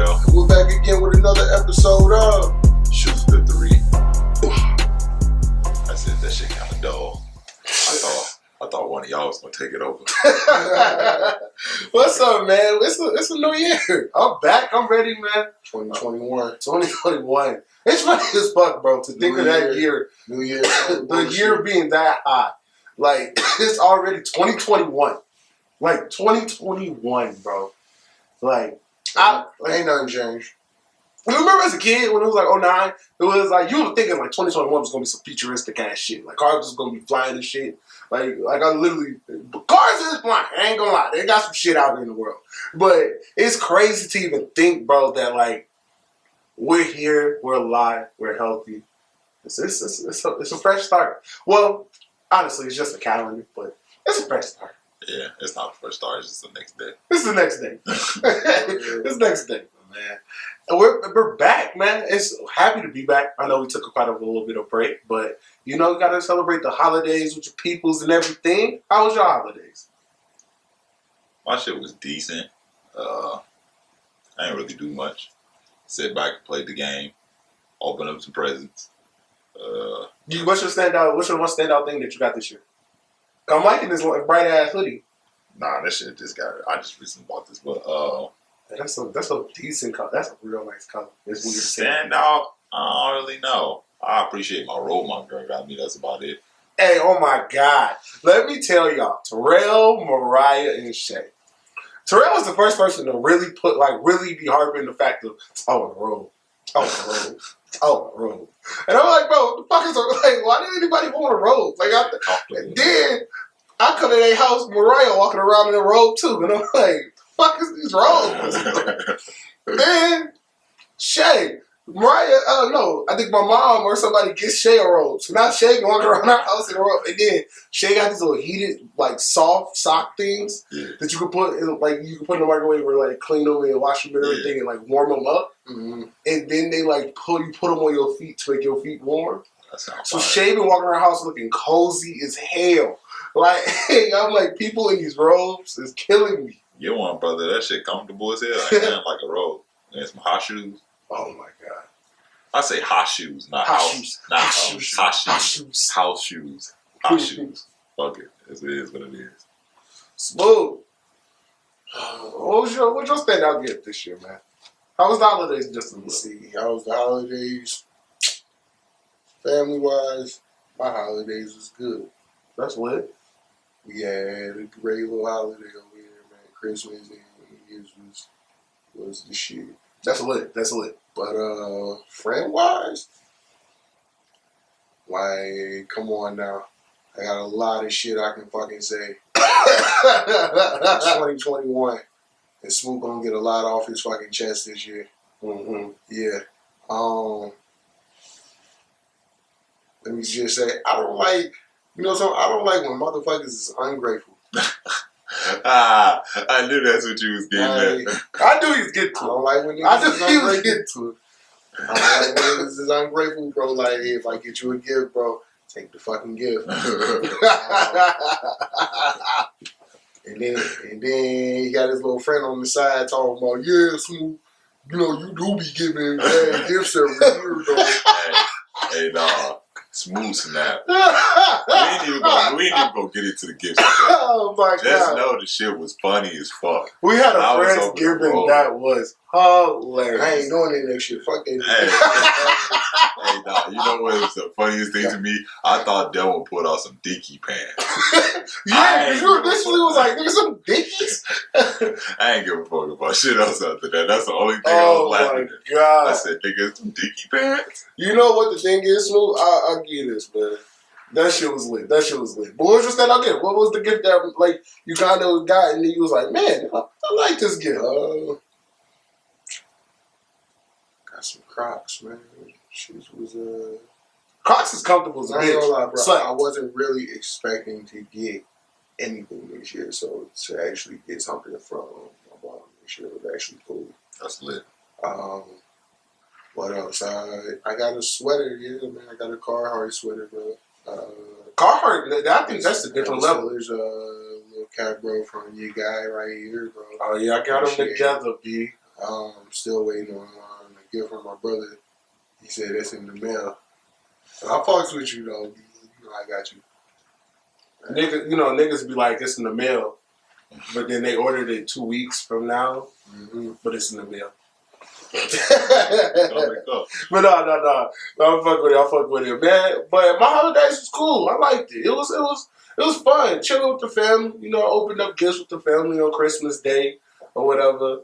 Terrell. And we're back again with another episode of Shoot Da Thr33. I said that shit kind of dull. I thought one of y'all was gonna take it over. What's up, man? It's a new year. I'm back. I'm ready, man. 2021. It's funny as fuck, bro, to think of that year. New Year. The year being that high. Like, it's already 2021. Like, 2021, bro. Like, ain't nothing changed. You remember as a kid when it was like 09, it was like you were thinking like 2021 was gonna be some futuristic ass shit. Like cars was gonna be flying and shit. Like I literally cars is flying. I ain't gonna lie, they got some shit out in the world. But it's crazy to even think, bro, that like we're here, we're alive, we're healthy. It's a fresh start. Well, honestly, it's just a calendar, but it's a fresh start. Yeah, it's not the first start. It's just the next day. It's the next day. It's the next day, man. And we're back, man. It's happy to be back. I know we took quite a little bit of break, but you know, you gotta celebrate the holidays with your peoples and everything. How was your holidays? My shit was decent. I didn't really do much. Sit back and play the game. Open up some presents. What's your one standout thing that you got this year? I'm liking this bright ass hoodie. Nah, that shit just got it. I just recently bought this, but that's a decent color. That's a real nice color. It's weird. Standout, I don't really know. I appreciate my robe my girl got me. That's about it. Hey, oh my God. Let me tell y'all, Terrell, Mariah, and Shay. Terrell was the first person to really be harping the fact of, the robe. The robe. And I'm like, bro, what the fuck is like, why did anybody want a robe? Like, then I come to their house, Mariah walking around in a robe too. And I'm like, fuck is these robes? Then Shay, Mariah, I don't know. I think my mom or somebody gets Shay a robe. So now Shay can walk around our house in a robe. And then Shay got these little heated, like soft sock things that you can put in, in the microwave or like clean them and wash them and everything and like warm them up. Mm-hmm. And then they like you put them on your feet to make your feet warm. So Shay been walking around our house looking cozy as hell. Like, I'm like, people in these robes is killing me. Get one, brother. That shit comfortable as hell. I ain't like a robe. And some hot shoes. Oh my God. I say hot shoes, not hot house. Shoes. Not hot house. shoes. Hot shoes. Hot shoes. House shoes. Hot shoes. Fuck it. It is what it is. Smooth. What's your standout gift this year, man? How was the holidays just to see? How was the holidays? Family wise, my holidays was good. That's lit. We had a great little holiday over here, man. Christmas and New Year's was the shit. That's lit. But friend wise, like, come on now. I got a lot of shit I can fucking say. 2021. And Smoot gonna get a lot off his fucking chest this year. Mm-hmm. Yeah. Let me just say, I don't like when motherfuckers is ungrateful. I knew that's what you was getting at. I knew he was getting to it. I don't like when niggas is ungrateful. I don't like when niggas is ungrateful, bro. Like, hey, if I get you a gift, bro, take the fucking gift. And then he got his little friend on the side talking about, yeah, Smoot, you know, you do be giving gifts every year, though. Hey, nah. Smooth snap. We ain't even gonna get into the gifts. Oh my God. Just know the shit was funny as fuck. We had a Friendsgiving that was hilarious. I ain't doing any of that shit. Fuck that. Hey, nah, you know what was the funniest thing to me? I thought Devil put out some dicky pants. Yeah, because you initially was like, nigga, some dickies? I ain't give a fuck about shit else after that. That's the only thing I was laughing at. Oh my God. I said, nigga, some dicky pants? You know what the thing is, Smoot? I'll give you this, man. That shit was lit. But what was your standout gift? What was the gift that, like, you kind of got and you was like, man, I like this gift. Got some Crocs, man. Shoes was Crocs is comfortable as a bitch. Bro, I wasn't really expecting to get anything this year, so to actually get something from my mom this year was actually cool. That's lit. What else? I got a sweater, yeah, man. I got a Carhartt sweater, bro. Carhartt, I think that's a different level. There's a little cap, bro, from your guy right here, bro. Oh, yeah, I got them together, B. Still waiting on a gift from my brother. He said that's in the mail. I fucks with you though. You know I got you. Niggas, niggas be like, it's in the mail, but then they ordered it 2 weeks from now, but it's in the mail. But no. I fuck with it, man. But my holidays was cool. I liked it. It was fun. Chilling with the family. Opened up gifts with the family on Christmas Day or whatever.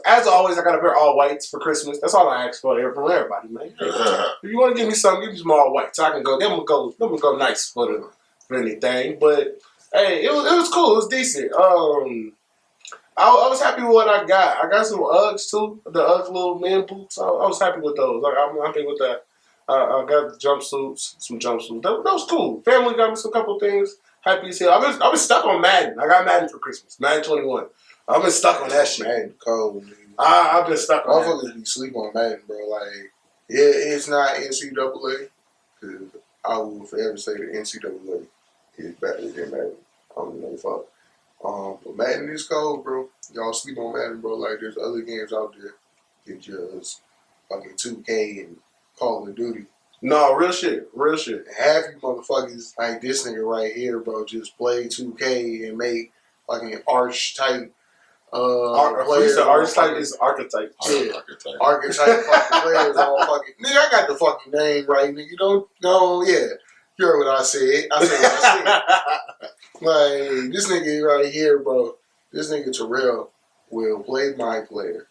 As always, I got a pair of all whites for Christmas. That's all I ask for from everybody, man. If you want to give me something, give me some all whites. So I can go. Them will go nice for anything. But hey, it was cool. It was decent. I was happy with what I got. I got some Uggs too, the Uggs little men boots. I was happy with those. Like I'm happy with that. I got the jumpsuits, some jumpsuits. That was cool. Family got me some couple things. Happy as hell. I've been stuck on Madden. I got Madden for Christmas. Madden 21. I've been stuck on that shit. Madden cold, dude. I've been stuck on that. Motherfuckers be sleep on Madden, bro. Like, yeah, it's not NCAA. Cause I will forever say the NCAA is better than Madden. I don't know fuck. But Madden is cold, bro. Y'all sleep on Madden, bro. Like, there's other games out there. It's just fucking 2K and Call of Duty. No, real shit. Half you motherfuckers, like this nigga right here, bro, just play 2K and make fucking arch type players. Archetype is archetype. Yeah. Archetype fucking players all fucking. Nigga, I got the fucking name right, nigga. Yeah. You heard what I said. I said what I said. Like, this nigga right here, bro, this nigga Terrell will play my player,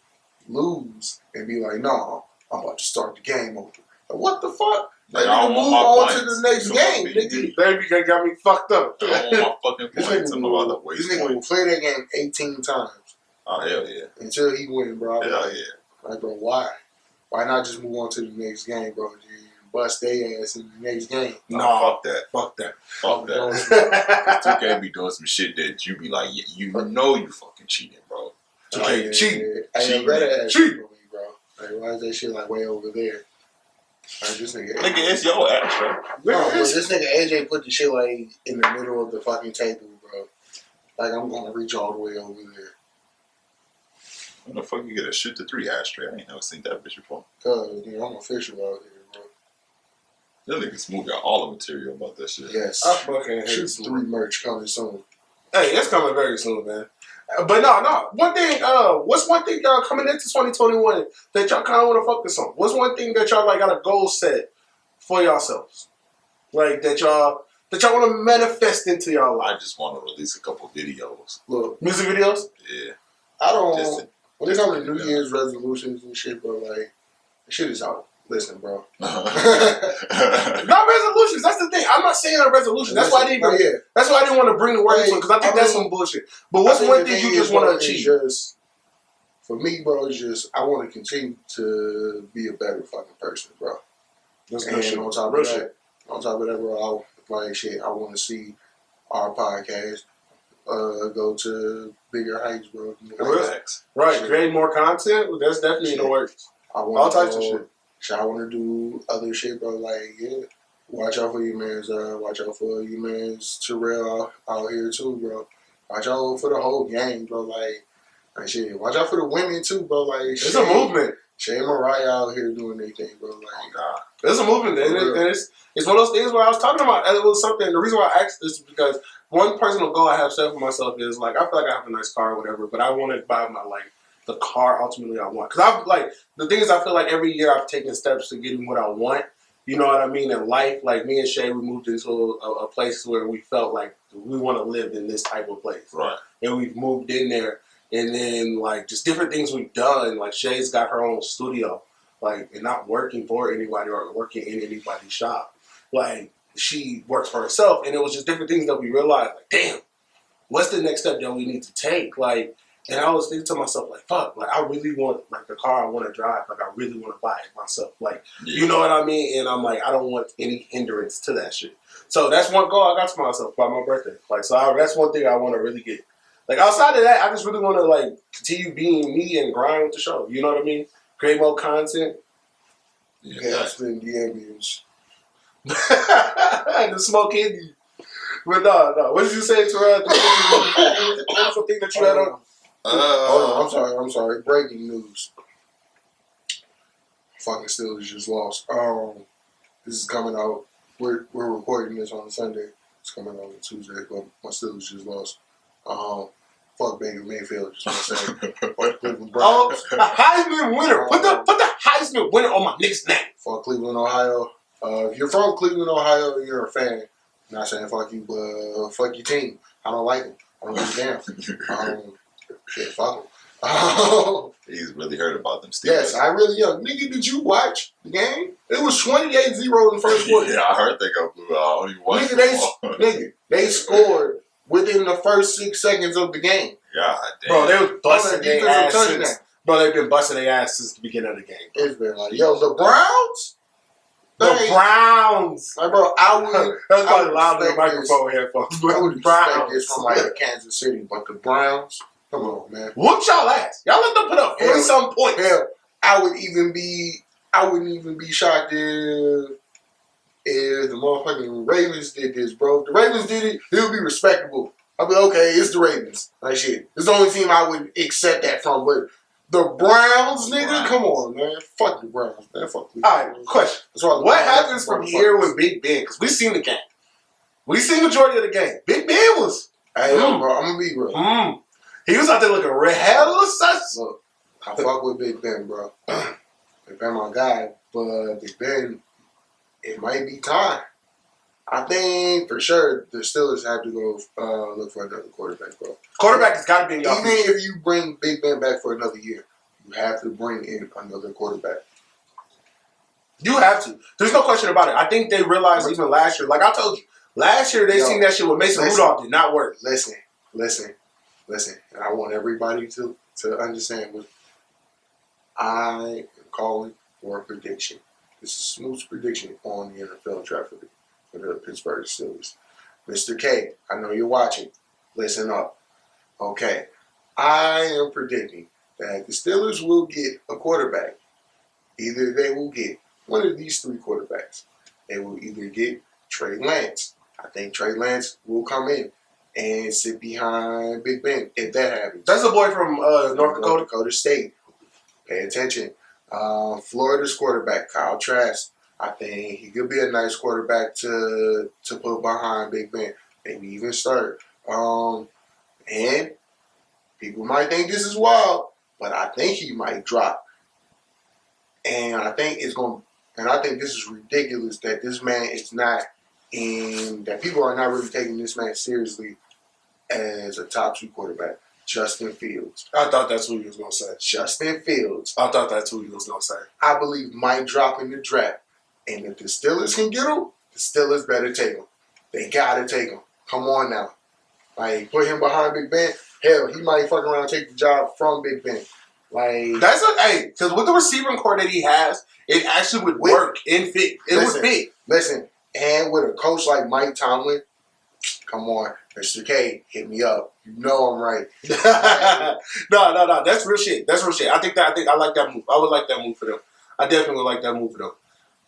lose, and be like, nah, I'm about to start the game over. Like, what the fuck? Like, I don't move want my on to the next game, nigga. Baby got me fucked up. I don't want my fucking points. I'm about to waste This nigga will points. play that game 18 times. Oh, hell yeah. Until he wins, bro. Hell yeah. Like, bro, why? Why not just move on to the next game, bro? Bust their ass in the next game. No, Fuck that. Fuck that. 2K be doing some shit that you be like, you know you fucking cheating, bro. Like, cheating. Hey, better ask cheating. me, bro. Like, why is that shit like way over there? Like, this nigga. Nigga, it's your ass, bro. No, but this nigga AJ put the shit like in the middle of the fucking table, bro. Like, I'm gonna reach all the way over there. When the fuck you get a Shoot Da Thr33 ashtray? I ain't never seen that bitch before. Cause I'm official out here, bro. That nigga Smoot got all the material about that shit. Yes. I fucking hate Shoot Smoot. Da Thr33 merch coming soon. Hey, it's coming very soon, man. But no. One thing, what's one thing coming into 2021 that y'all kind of want to focus on? What's one thing that y'all like got a goal set for yourselves? Like that y'all want to manifest into y'all life? I just want to release a couple videos. Look, Music videos? Yeah. I don't. Just When it comes to New Year's resolutions and shit, bro, like, the shit is out. Listen, bro. Not resolutions. That's the thing. I'm not saying a resolution. That's why I didn't. That's why I didn't want to bring the word into it because I think that's some bullshit. But what's one thing you just want to achieve? Just, for me, bro, it's just I want to continue to be a better fucking person, bro. That's and good shit. on top of that, bro, I want to see our podcast go to bigger heights, bro. Right, create more content. That's definitely in the works. All types of shit. I want to do other shit, bro. Like, yeah, watch out for your man's. Watch out for your man's Terrell out here too, bro. Watch out for the whole gang, bro. Like shit. Watch out for the women too, bro. Like, it's a movement. Shay and Mariah out here doing their thing, bro. Like, it's a movement, and it's one of those things where I was talking about. It was something. The reason why I asked this is because one personal goal I have set for myself is like I feel like I have a nice car or whatever, but I want to buy my the car ultimately I want. Because I've the thing is I feel like every year I've taken steps to getting what I want. You know what I mean? In life, like me and Shay, we moved into a place where we felt like we want to live in this type of place. Right. And we've moved in there. And then like just different things we've done. Like Shay's got her own studio. Like, and not working for anybody or working in anybody's shop. Like, she works for herself. And it was just different things that we realized, like, damn, what's the next step that we need to take? Like, and I was thinking to myself, like, fuck, like, I really want, like, the car I want to drive. Like, I really want to buy it myself. Like, you know what I mean? And I'm like, I don't want any hindrance to that shit. So that's one goal I got to myself by my birthday. Like, so that's one thing I want to really get. Like, outside of that, I just really want to, like, continue being me and grind with the show. You know what I mean? Create more content. Yeah, spend the ambience. The smoke candy. But no. What did you say, Terrell? What was the thing that you had on? Hold on, I'm sorry. Breaking news. Fucking Steelers just lost. This is coming out. We're recording this on Sunday. It's coming out on Tuesday, but my Steelers just lost. Fuck Baker Mayfield. Just want to say. Fuck Cleveland Browns. A Heisman winner. Put the Heisman winner on my nigga's name. Fuck Cleveland, Ohio. If you're from Cleveland, Ohio, and you're a fan, I'm not saying fuck you, but fuck your team. I don't like them. I don't give a damn. Shit, fuck them. He's really heard about them Steelers. Yes, I really am. Nigga, did you watch the game? It was 28-0 in the first quarter. Yeah, I heard they got blew out. I don't even watch Nigga, they scored within the first 6 seconds of the game. God damn. Bro, they was busting their ass touchdown. since. Bro, they've been busting their ass since the beginning of the game. It's been like, yo, the Browns? The Browns. Like, bro, That's probably loud in the respect microphone headphones. I would expect this from like Kansas City, but the Browns, come on, man. Whoop y'all ass. Y'all let them put up 40-something points. Hell, I wouldn't even be shocked if the motherfucking Ravens did this, bro. If the Ravens did it, it would be respectable. I'd be okay, it's the Ravens. Like shit. It's the only team I would accept that from, but the Browns, nigga, come on, man. Fuck the Browns, man. Fuck the All right, question. What happens from here with Big Ben? Because we seen the game. We seen the majority of the game. Big Ben was. Hey, bro, I'm gonna be real. He was out there looking hella sus. Look, I fuck with Big Ben, bro. Big Ben, my guy, but Big Ben, it might be time. I think for sure the Steelers have to go look for another quarterback, bro. Quarterback has got to be in your Even if you bring Big Ben back for another year, you have to bring in another quarterback. You have to. There's no question about it. I think they realized even last year, like I told you, last year they seen that shit with Mason Rudolph did not work. Listen. And I want everybody to understand what I am calling for a prediction. This is Smoot's prediction on the NFL draft for the Pittsburgh Steelers. Mr. K, I know you're watching. Listen up. Okay. I am predicting that the Steelers will get a quarterback. Either they will get one of these 3 quarterbacks. They will either get Trey Lance. I think Trey Lance will come in and sit behind Big Ben if that happens. That's a boy from North Dakota State. Pay attention. Florida's quarterback, Kyle Trask. I think he could be a nice quarterback to put behind Big Ben. Maybe even start. And people might think this is wild, but I think he might drop. And I think this is ridiculous that this man is not that people are not really taking this man seriously as a top 2 quarterback. Justin Fields. I thought that's who he was going to say. Justin Fields. I thought that's who he was going to say. I believe might drop in the draft. And if the Steelers can get him, the Steelers better take him. They got to take him. Come on now. Like, put him behind Big Ben. Hell, he might fuck around and take the job from Big Ben. Like, that's because with the receiving core that he has, it actually would work and fit. It would fit. Listen, and with a coach like Mike Tomlin, come on, Mr. K, hit me up. You know I'm right. No. That's real shit. I think I like that move. I would like that move for them. I definitely would like that move for them.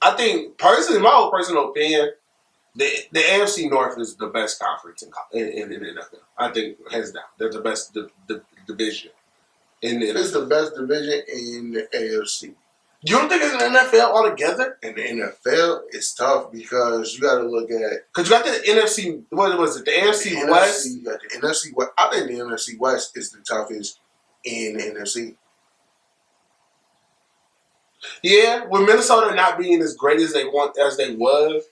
I think personally, my own personal opinion, the AFC North is the best conference in the NFL. I think hands down, they're the best division in the NFL. It's the best division in the AFC. You don't think it's an NFL altogether? In the NFL, it's tough because you got to look at... Because you got the NFC... What was it? The AFC West? You got the NFC West. I think the NFC West is the toughest in the NFC. Yeah, with Minnesota not being as great as they was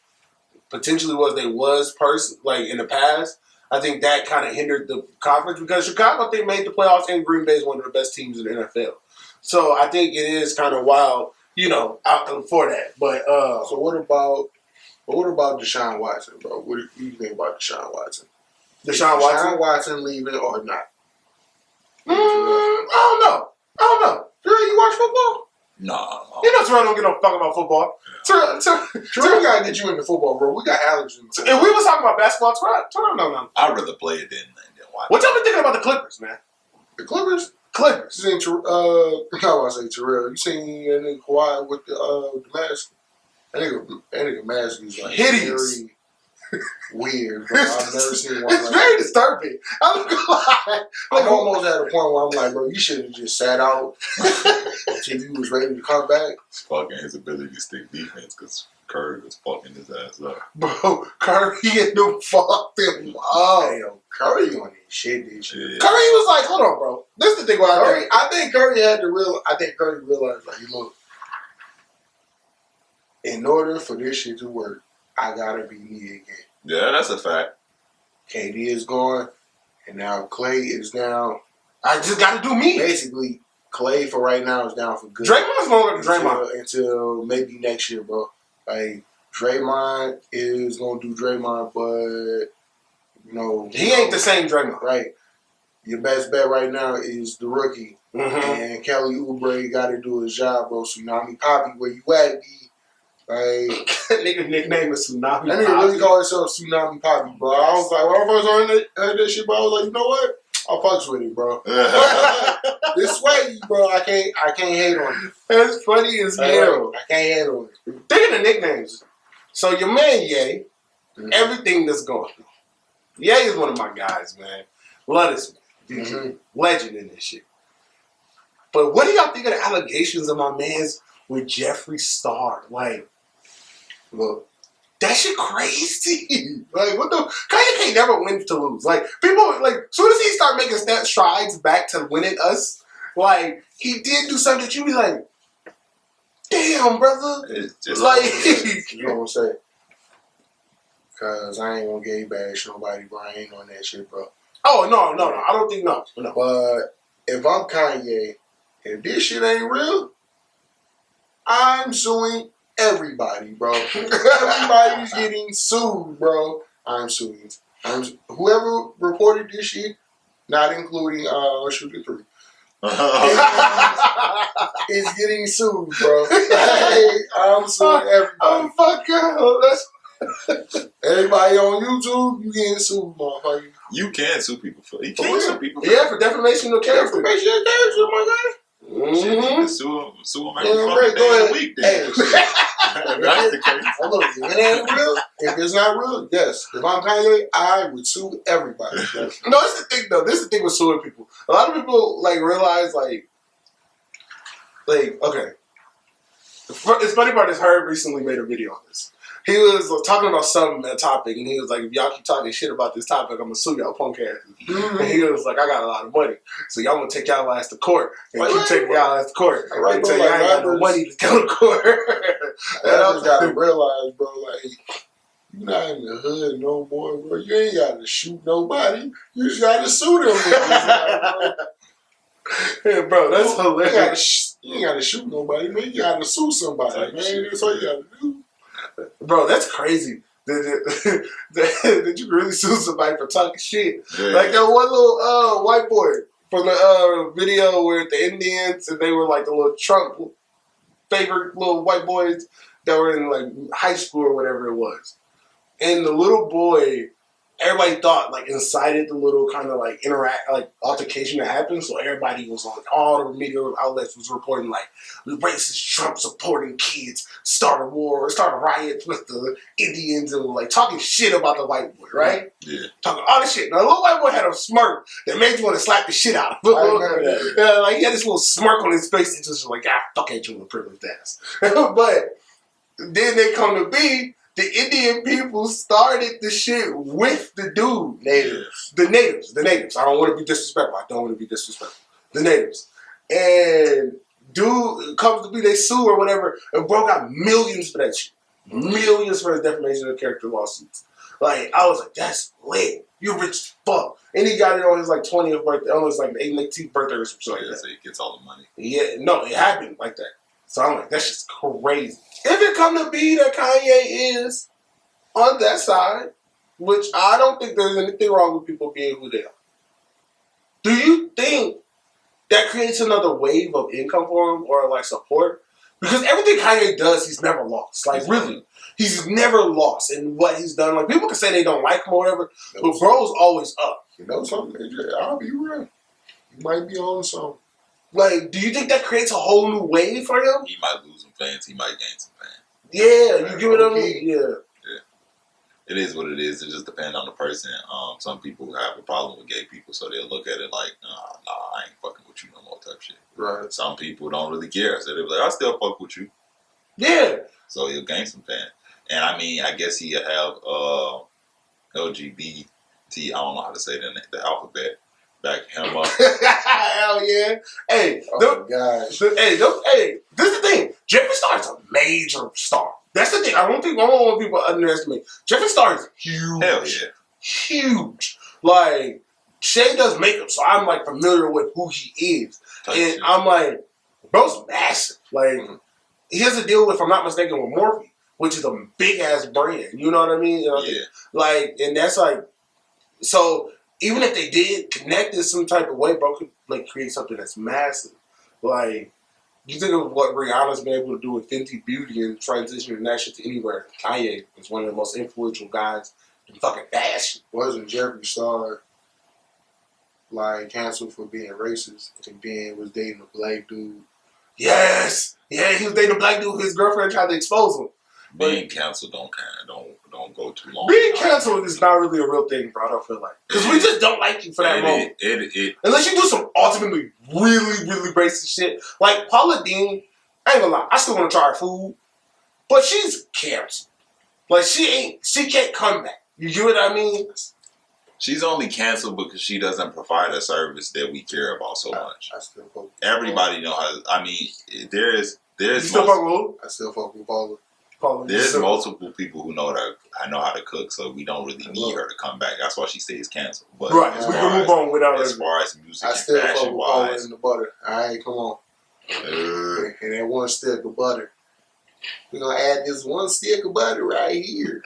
like in the past, I think that kind of hindered the conference because Chicago, I think, made the playoffs and Green Bay is one of the best teams in the NFL. So I think it is kind of wild, out for that. But so what about Deshaun Watson, bro? What do you think about Deshaun Watson? Deshaun Watson leaving or not? I don't know. Terrell, you watch football? No. You know Terrell don't give no fuck about football. Terrell gotta get you into football, bro. We got Alex in football. If we was talking about basketball, Terrell no. I'd rather play it than watch. What y'all been thinking about the Clippers, man? The Clippers? You seen how I say Terrell? You seen that nigga Kawhi with the mask? That nigga mask is like hideous. weird, bro. I've never seen one It's like very that. disturbing. I'm not gonna lie. I'm almost at a point where I'm like, bro, you should have just sat out until you was ready to come back. It's fucking his ability to stick defense because Curry was fucking his ass up. Bro, Curry and them fucked him up. Hey, yo, Curry on his shit, this shit. Yeah. Curry was like, hold on, bro. This is the thing about Curry. I think Curry had to real. I think Curry realized, like, look, in order for this shit to work, I gotta be me again. Yeah, that's a fact. KD is gone, and now Clay is down. I just got to do me. Basically, Clay for right now is down for good. Draymond's longer than Draymond. Until maybe next year, bro. Like, Draymond is gonna do Draymond, but He ain't the same Draymond. right. Your best bet right now is the rookie, and Kelly Oubre got to do his job, bro. Tsunami Poppy, where you at, B? Like, That nigga nickname is Tsunami. that nigga really call himself Tsunami Poppy, bro. I was like, when I first heard that shit, bro, I was like, you know what? I'll fucks with it, bro. This way, bro, I can't hate on it. That's funny as hell. I can't hate on it. Thinking of nicknames. So your man Ye, everything that's going on. Ye is one of my guys, man. Love this man. DJ. Legend in this shit. But what do y'all think of the allegations of my man's with Jeffree Star? Like, look, that shit crazy. Like, what the? Kanye can't never win to lose. Like, people, like, as soon as he start making strides back to winning us, like, he did do something that you be like, damn, brother. It's just Like, You know what I'm saying? Because I ain't gonna gay bash nobody, bro. I ain't on that shit, bro. oh, no. I don't think no. But if I'm Kanye, if this shit ain't real, I'm suing everybody, bro. Everybody's getting sued, bro. I'm suing. Whoever reported this shit, not including Shoot Da Thr33, is getting sued, bro. Hey, I'm suing everybody. Oh, fuck girl. That's Everybody on YouTube, you getting sued, motherfucker. You can sue people for. You For can real? sue people for. yeah, for defamation of character. Defamation of character, my guy. Shit, you Mm-hmm. can sue them every Yeah, fucking right, day go of ahead. the week. Hey, Then. If that's the case. Hey, look, if it ain't real, if it's not real, yes. If I'm Kanye, I would sue everybody. Bro. No, it's the thing though. This is the thing with suing people. A lot of people like realize like okay. It's funny part is Herb recently made a video on this. He was talking about a topic, and he was like, "If y'all keep talking shit about this topic, I'm gonna sue y'all punk asses." And he was like, "I got a lot of money, so y'all gonna take y'all ass to court and keep taking y'all ass to court Right, until bro, y'all like ain't got no rappers- money to go to court." I just gotta realize, bro, like, you not in the hood no more, bro. You ain't gotta shoot nobody. You just gotta sue them. Niggas, Yeah, bro, that's bro. hilarious. You ain't gotta shoot nobody, man. You gotta sue somebody, man. That's all you gotta do. Bro, that's crazy. That you really sue somebody for talking shit. Yeah. Like that one little white boy from the video where the Indians and they were like the little Trump favorite little white boys that were in like high school or whatever it was. And the little boy, everybody thought like incited the little kind of like altercation that happened. So everybody was on all the media outlets was reporting like racist Trump supporting kids started riots with the Indians and like talking shit about the white boy, right? Yeah. Talking all this shit. Now the little white boy had a smirk that made you want to slap the shit out of him. I remember that. Yeah, like he had this little smirk on his face and just like, fuck at you, little privileged ass. But then they come to be. The Indian people started the shit with the dude. Natives. The natives. I don't want to be disrespectful. The natives. And dude comes to be, they sue or whatever, and bro got millions for that shit. Millions for his defamation of character lawsuits. Like, I was like, that's lit. You're rich as fuck. And he got it on his like 20th birthday, on his like 18th birthday or something like that. So he gets all the money. Yeah, no, it happened like that. So I'm like, that's just crazy. If it come to be that Kanye is on that side, which I don't think there's anything wrong with people being who they are, do you think that creates another wave of income for him or like support? Because everything Kanye does, he's never lost. Like really, he's never lost in what he's done. Like people can say they don't like him or whatever, but bro's always up. You know something? I'll be real. You might be on something. Like, do you think that creates a whole new wave for him? He might lose some fans. He might gain some fans. Yeah, you give it up. Okay. Yeah. it is what it is. It just depends on the person. Some people have a problem with gay people, so they'll look at it like, nah, I ain't fucking with you no more type shit. Right. Some people don't really care, so they'll be like, I still fuck with you. Yeah. So he'll gain some fans. And I mean, I guess he'll have LGBT, I don't know how to say the alphabet, back him up. Hell yeah. Hey, Oh, gosh. hey, this is the thing. Jeffree Star is a major star. That's the thing. I don't want people to underestimate. Jeffree Star is huge. Hell yeah. Huge. Like, Shay does makeup, so I'm like familiar with who he is. Type And shit. I'm like, bro's massive. Like, he has a deal, if I'm not mistaken, with Morphe, which is a big ass brand. You know what I mean? Yeah. Like, and that's like, so even if they did connect in some type of way, bro could like create something that's massive. Like, you think of what Rihanna's been able to do with Fenty Beauty and transitioning that shit to anywhere. Kanye is one of the most influential guys in fucking fashion. Wasn't Jeffree Star like canceled for being racist and then was dating a black dude? Yes! Yeah, he was dating a black dude. His girlfriend tried to expose him. Being canceled don't go too long. Being canceled is not really a real thing, bro. I don't feel like. Because we just don't like you for that moment. Unless you do some ultimately really, really racist shit. Like Paula Dean, I ain't gonna lie, I still want to try her food. But she's canceled. Like she can't come back. You get what I mean? She's only canceled because she doesn't provide a service that we care about so much. I still fuck with Everybody know how. I mean, there's You still fuck with who? I still fuck with Paula. There's multiple people who know how to cook, so we don't really need her to come back. That's why she stays canceled. But right, we can move on without as her. far as music I and still fuck fashion with Paula wise, in the butter. Alright, come on. And that one stick of butter. We're gonna add this one stick of butter right here.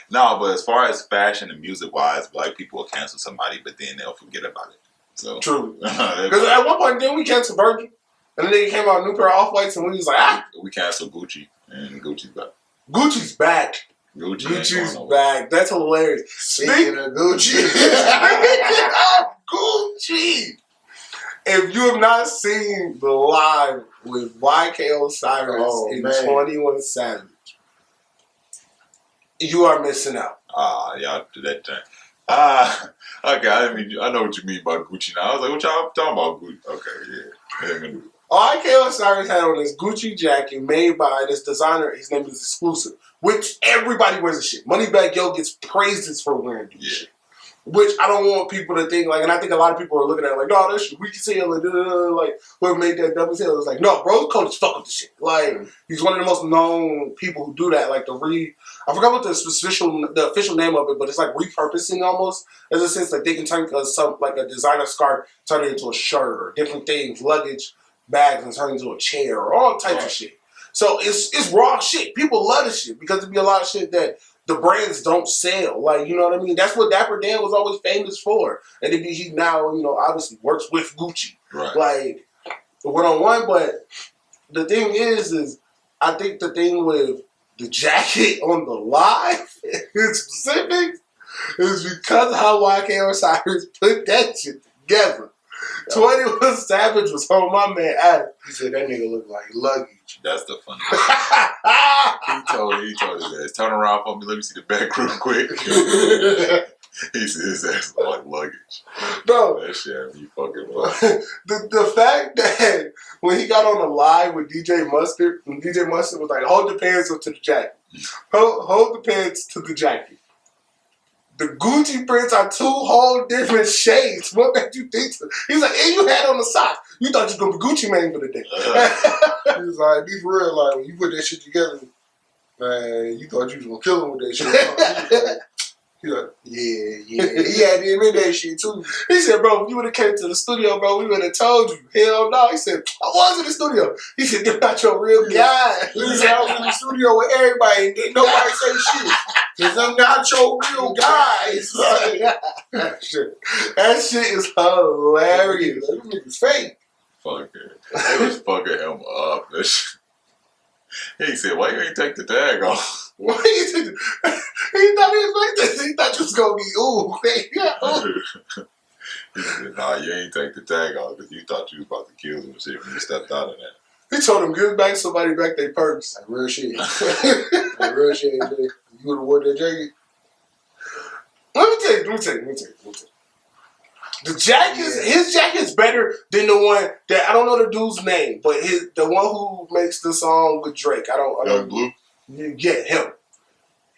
no. But as far as fashion and music wise, black people will cancel somebody, but then they'll forget about it. So true. Because at one point, then we canceled Virgil, and then they came out a new pair of Off-Whites, and we was like, we canceled Gucci, and Gucci's back. Gucci's back. Gucci's back. That's hilarious. Speaking of Gucci. Gucci. If you have not seen the live with YK Osiris and 21 Savage, you are missing out. Y'all do that thing. Okay, I know what you mean by Gucci now. I was like, what y'all talking about Gucci? Okay, yeah. YK Osiris had on this Gucci jacket made by this designer. His name is Exclusive, which everybody wears the shit. Moneybagg Yo gets praises for wearing this shit. Which I don't want people to think like, and I think a lot of people are looking at it like, no, this shit weak as hell, like whoever made that dumb as hell. It's like, no, bro, Code is fuck with the shit. Like, he's one of the most known people who do that. Like I forgot what the official name of it, but it's like repurposing almost, in a sense like they can turn a designer scarf, turn it into a shirt or different things, luggage, bags, and turn it into a chair or all types of shit. So it's raw shit. People love this shit because it'd be a lot of shit that the brands don't sell. Like, you know what I mean? That's what Dapper Dan was always famous for. And he now, obviously works with Gucci. Right. Like, one-on-one. But the thing is I think the thing with the jacket on the live in specific is because of how YK Osiris put that shit together. 21 Savage was on my man Adam. He said that nigga looked like luggage. That's the funny He told his ass, turn around for me, let me see the back real quick. He said his ass looked like luggage. No. That shit had me fucking funny. The fact that when he got on the live with DJ Mustard, when DJ Mustard was like, hold the pants up to the jacket. Hold the pants to the jacket. The Gucci prints are two whole different shades. What made you think so? He's like, and you had on the socks. You thought you was going to be Gucci Mane for the day. He was like, be for real, like, when you put that shit together, man, you thought you was going to kill him with that shit. He was like, yeah. He had to admit that shit, too. He said, bro, if you would have came to the studio, bro, we would have told you. Hell no. He said, I was in the studio. He said, they're not your real guy. He said, I was in the studio with everybody and didn't nobody say shit. Because I'm not your real guys. That shit is hilarious. That nigga's fake. Fuck it. They was fucking him up. He said, why you ain't take the tag off? Why you take he thought he was like this. He thought you was going to be, ooh. He said, nah, you ain't take the tag off because you thought you was about to kill him and shit when you stepped out of that. He told him, give back somebody back their purse. Like real shit. Like real shit. You would have worn that jacket? Let me tell you. The jacket, his jacket's better than the one that I don't know the dude's name, but the one who makes the song with Drake. I don't. Young Blue. Yeah, him.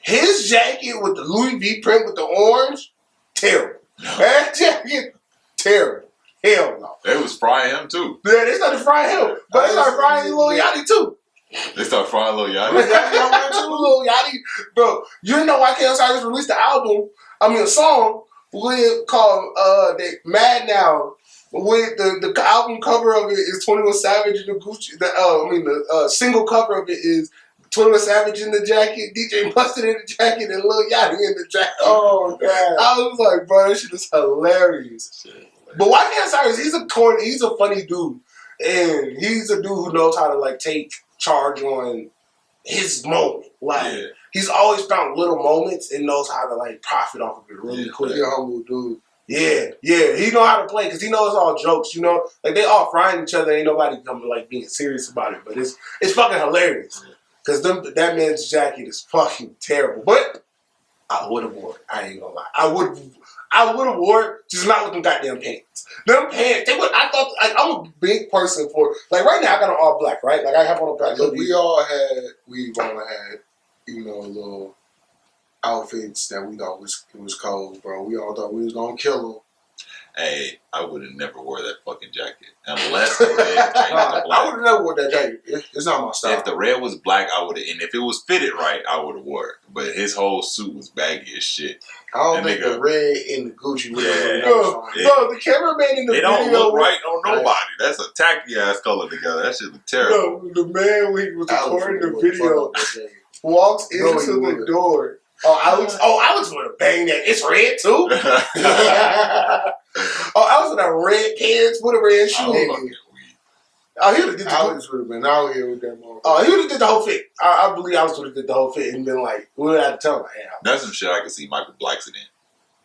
His jacket with the Louis V print with the orange, terrible. That jacket, terrible. Hell no. They was frying him too. Yeah, they started frying him, but they started frying Lil Yachty too. They started frying Lil Yachty. Lil Yachty, bro. You know why KSI released the album? A song called Mad Now. With the album cover of it is 21 Savage in the Gucci. The single cover of it is 21 Savage in the jacket, DJ Mustard in the jacket, and Lil Yachty in the jacket. Oh god! I was like, bro, that shit is hilarious. But YK Osiris, he's a funny dude, and he's a dude who knows how to like take charge on his moment. Like he's always found little moments and knows how to like profit off of it really quick. He's a humble dude. Yeah, he know how to play because he knows it's all jokes. You know, like they all frying each other. Ain't nobody coming like being serious about it, but it's fucking hilarious because that man's jacket is fucking terrible. But I would have worn it. I ain't gonna lie. I would have wore it, just not with them goddamn pants. Them pants, I thought, like, I'm a big person for, like, right now I got on all black, right? Like, I have on a black hoodie. We've all had, little outfits that we thought was cold, bro. We all thought we was gonna kill them. Hey, I would have never wore that fucking jacket unless the red changed to black. I would have never wore that jacket. It's not my style. If the red was black, I would have, and if it was fitted right, I would have wore it. But his whole suit was baggy as shit. I don't think the red in the Gucci look the cameraman in the video. They don't look right on nobody. That's a tacky ass color together. That shit look terrible. No, the man when he was recording the video walks into the door. Alex would have banged that. It's red too. Alex would have red pants with a red shoe. He would have did Alex would have been out here with that motherfucker. Oh, he would have did the whole fit. I believe Alex would have did the whole fit and been like, we would have to tell him. Hey, that's some shit I could see Michael Blackson in.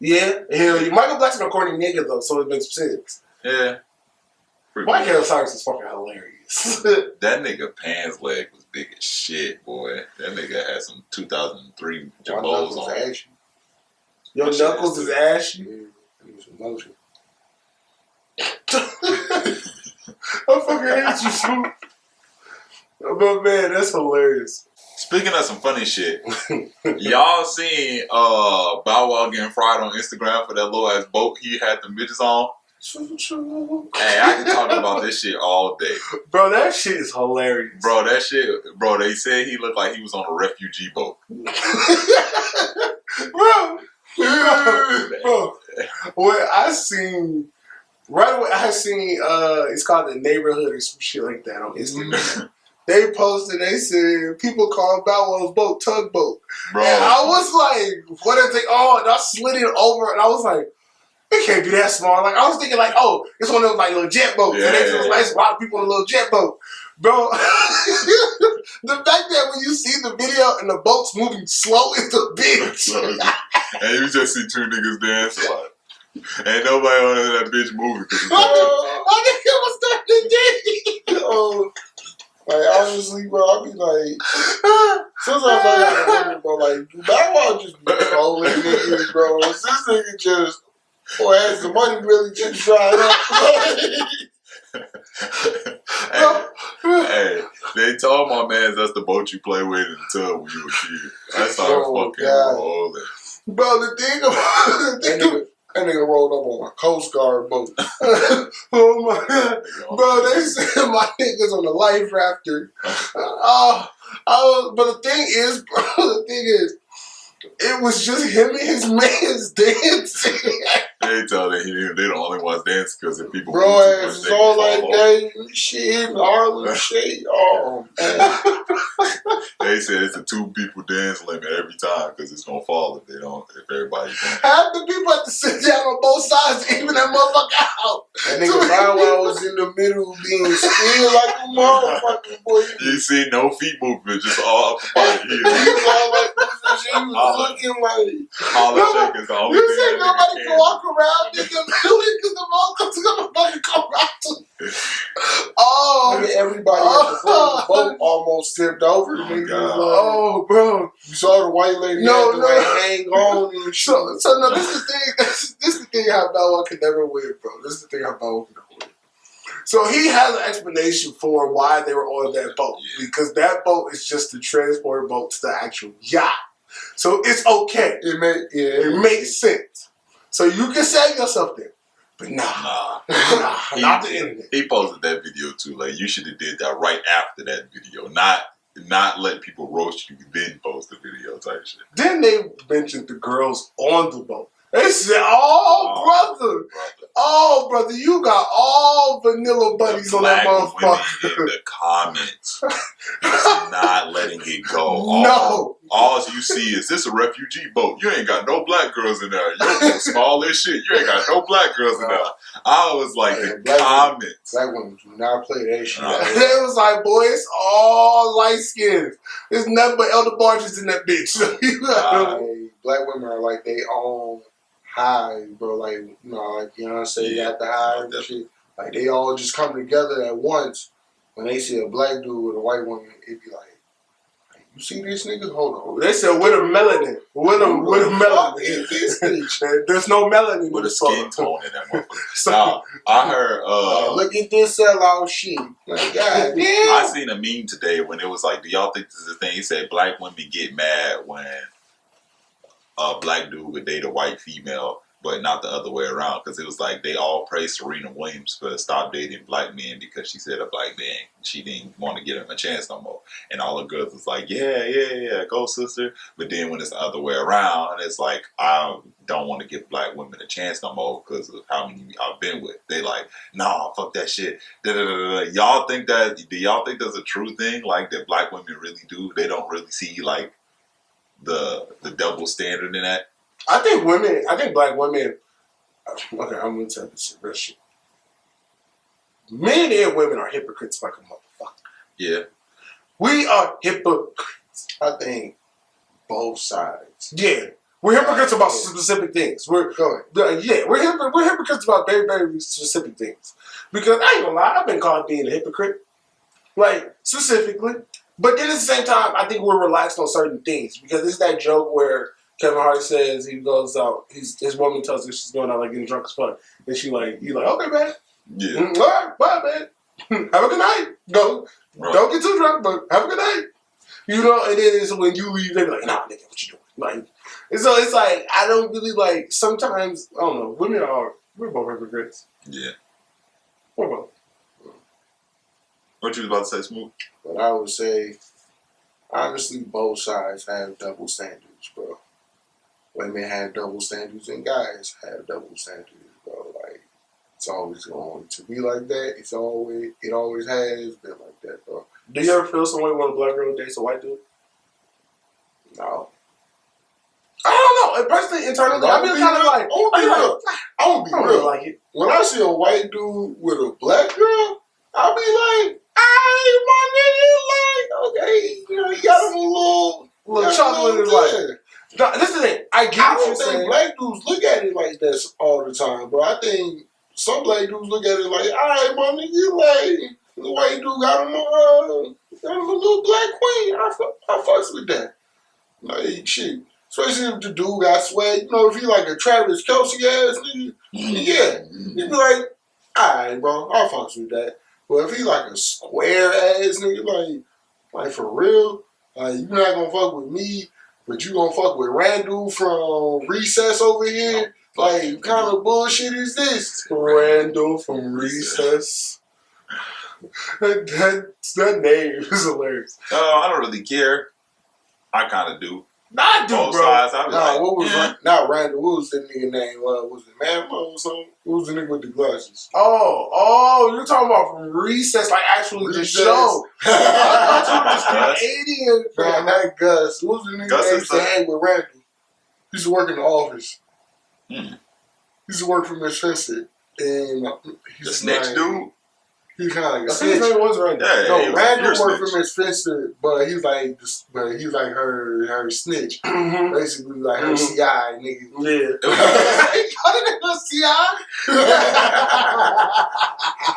Yeah, Michael Blackson a corny nigga though, so it makes sense. Yeah. Michael Cyrus is fucking hilarious. That nigga Pan's leg was big as shit, boy. That nigga had some 2003 Jabos on. Ashy. Your knuckles is ashy. Yeah, some motion. I fucking hate you, Smoot. But man, that's hilarious. Speaking of some funny shit, y'all seen Bow Wow getting fried on Instagram for that little ass boat he had the midgets on? Hey, I can talk about this shit all day. Bro, that shit is hilarious. Bro, they said he looked like he was on a refugee boat. Bro, what I seen, right away, it's called The Neighborhood or some shit like that on Instagram. They posted, they said, people call Bow Wow's boat Tugboat. Bro. And I was like, what is it? Oh, and I slid it over, and I was like, it can't be that small. Like, I was thinking, like, oh, it's one of those, like, little jet boats. Yeah, and there's a lot of people in a little jet boat. Bro, the fact that when you see the video and the boat's moving slow is the bitch. And you just see two niggas dancing like, ain't nobody on that bitch moving. I think it was starting to like, honestly, bro, I be like, sometimes I gotta wonder, bro, like, Bow Wow just be trolling niggas, bro. This nigga just, or has the money really just dried up? Hey, they told my man that's the boat you play with in the tub when you were a kid. I started fucking rolling. Bro, the thing about that nigga rolled up on a Coast Guard boat. Oh my god. Bro, they said my niggas on the life rafter. But the thing is, it was just him and his mans dancing. They tell that they're the only ones dancing because if people. Bro, it's all like that shit, Harlem shit. Oh man. They said it's a 2 people dance limit every time because it's gonna fall if everybody dance. Half the people have to sit down on both sides to even that motherfucker out. That nigga Bow Wow was in the middle being still like a motherfucking boy. You see no feet movement, just all up the body. He was all like this and he was looking like holler shake is the only thing. You said nobody can walk around in the building because the motherfuckers gonna fucking come around to. everybody at the front of the boat almost almost tipped over. Oh, Nigga. God. Like, Oh, bro. you saw the white lady No, had to no. like hang on and shit. So no, this is the thing. This is the thing how Bow Wow can never win, bro. This is the thing how Bow Wow can never win. So he has an explanation for why they were on that boat. Yeah. Because that boat is just the transport boat to the actual yacht. So it's okay. It makes sense. So you can save yourself there. But nah, not the internet. He posted that video too. Like, you should have did that right after that video. Not let people roast you, then post the video type shit. Then they mentioned the girls on the boat. They said, brother. Oh, brother, you got all vanilla buddies on that motherfucker. In the comments, it's not letting it go. No. All you see is this a refugee boat. You ain't got no black girls in there. You're small as shit. You ain't got no black girls in there. I was like, the comments. Black women do not play that shit. They was like, boy, it's all light skins. There's nothing but elder barges in that bitch. Black women are like they own high, bro. Like, you know, like Beyonce got the high and shit. Like, they all just come together at once. When they see a black dude with a white woman, it'd be like, you see this nigga? Hold on. They said, with a melanin. With a melanin. There's no melanin with a skin tone in that motherfucker. Nah, I heard, look at this sellout shit. Like, God damn. I seen a meme today when it was like, do y'all think this is a thing? He said, black women get mad when a black dude would date a white female, but not the other way around. Because it was like they all praised Serena Williams for stop dating black men because she said a black man, she didn't want to give him a chance no more. And all the girls was like, yeah, go sister. But then when it's the other way around, it's like, I don't want to give black women a chance no more because of how many I've been with. They like, nah, fuck that shit. Y'all think that? Do y'all think that's a true thing? Like that black women really do? They don't really see like the double standard in that. I think black women. Okay, I'm gonna tell this real shit. Men and women are hypocrites like a motherfucker. Yeah, we are hypocrites. I think both sides. Yeah, we're hypocrites about specific things. We're hypocrites about very, very specific things. Because I ain't gonna lie, I've been called being a hypocrite, like specifically. But then at the same time, I think we're relaxed on certain things because it's that joke where Kevin Hart says he goes out, his woman tells him she's going out like getting drunk as fuck, and he's like, okay, man, yeah, all right, bye, man, have a good night. Don't get too drunk, but have a good night. You know, and then it's when you leave, they be like, nah, nigga, what you doing? Like, and so it's like I don't really like. Sometimes I don't know. We're both hypocrites. Yeah, we're both. What you was about to say, Smoot? But I would say, honestly, both sides have double standards, bro. Women have double standards and guys have double standards, bro. Like, it's always going to be like that. It always has been like that, bro. Do you ever feel some way when a black girl dates a white dude? No. I don't know. Personally, internally, I've been kind of like, I'm gonna be real. Like it. When I see a white dude with a black girl, I'll be like, "Hey, my nigga, like, okay, you know, he got him a little chocolate in his life." No, this is the thing. I don't think black dudes look at it like that all the time, bro. I think some black dudes look at it like, all right, my nigga, like, the white dude got him a little black queen. I fucks with that. Like, shit. Especially if the dude got swag. You know, if he like a Travis Kelce ass nigga, yeah. He'd be like, all right, bro, I fucks with that. But if he like a square ass nigga, like for real, like, you not gonna fuck with me, but you gonna fuck with Randall from Recess over here? Like, what kind of bullshit is this? Randall from Recess. That name is hilarious. I don't really care. I kind of do. I do, both bro. sides. I be Not Randall? What was the nigga name? Was it Mammo or something? Who was the nigga with the glasses? Oh, you're talking about from Recess, like actually the show. I thought you were just creating. Man, that Gus. What was the nigga that used to hang with Randall? He used to work in the office. He used to work for Miss Fencer. And the snitch dude? He kind of like a I think his snitch. name was Randall. No, Randall worked for Miss Fencer, but he was like her snitch. Basically like her CI nigga. Yeah. He called it a CI?